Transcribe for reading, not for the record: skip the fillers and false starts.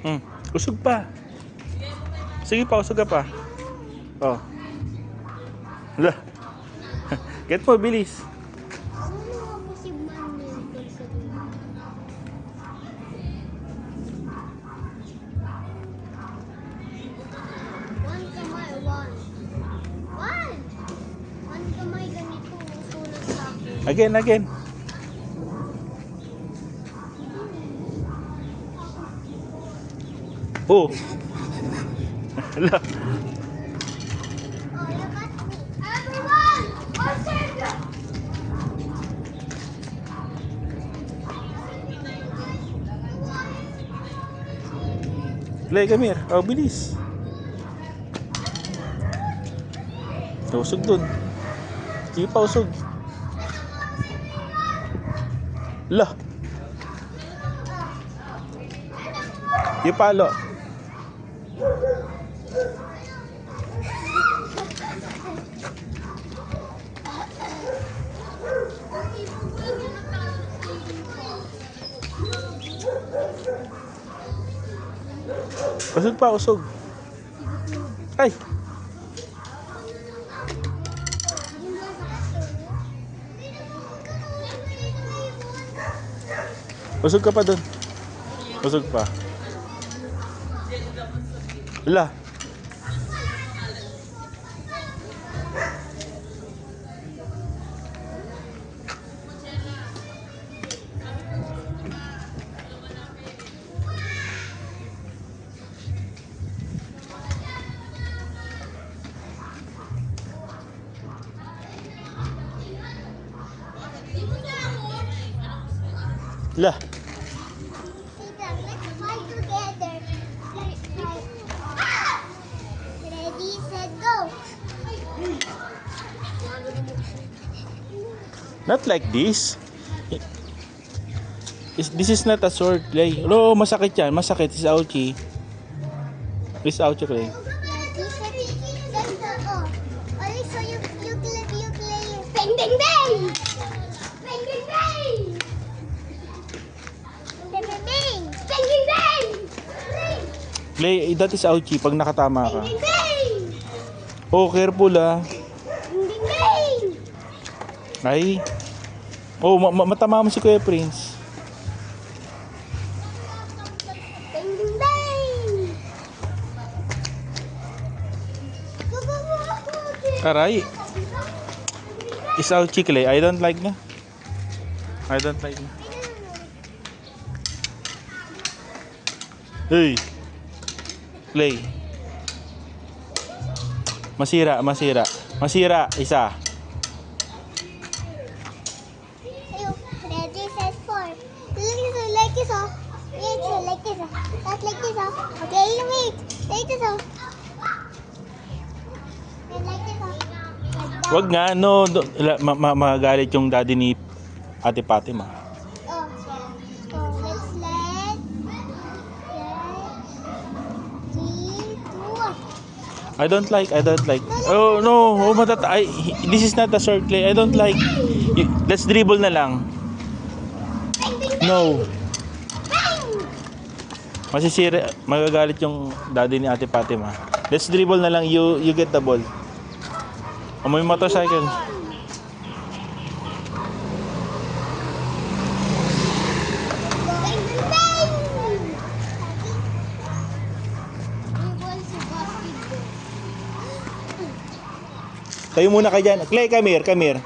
Hmm. Usog pa. Sige pa, usog ka pa. Oh. Hala. Get mo, bilis. Again, again. Oh. Hala. Clay, come here. Oh, bilis. Usog dun. Sige pa, usog. Lah. Yung palo. Usog pa, usog. Ay. Usog ka pa dun. Usog pa. Wala. Lah. Ready, set, go. Not like this. This is not a sword, Clay. No, masakit yan. Masakit. This is ouchie. This is ouchie, Clay. Ready, set, go. Only so you play. Bang, bang, bang. Bang, bang, bang. Bang, bang, bang. Bang, bang, bang. Clay, that is ouchie pag nakatama ka. Bang, bang. Oh, careful ah. Bang, bang, bang. Ay. Oh, matama mo si Kuya Prince. Bang, bang, bang. Go, go, go, go. Aray. Is ouchie, Clay. I don't like na. I don't like na. Hey. Clay. Masira, masira. Masira, isa. Ready, set, four. Like this, oh. Wait, so like this, oh. That's like this, oh. Okay, wait. Like this, oh. And like this, oh. Like that. Wag nga, no. Magalit yung daddy ni Ate Fatima. Oh. So, let's let. Three, two, one. I don't like. Oh, no. Oh, this is not a sword, Clay. I don't like. Let's dribble na lang. Bang, bang, bang. No. Bang. Masisira, magagalit yung daddy ni Ate Fatima. Let's dribble na lang, you get the ball. Amoy motorcycle. Bang, bang, bang. We want to basketball. Tayo muna ka dyan. Clay, come here, come here.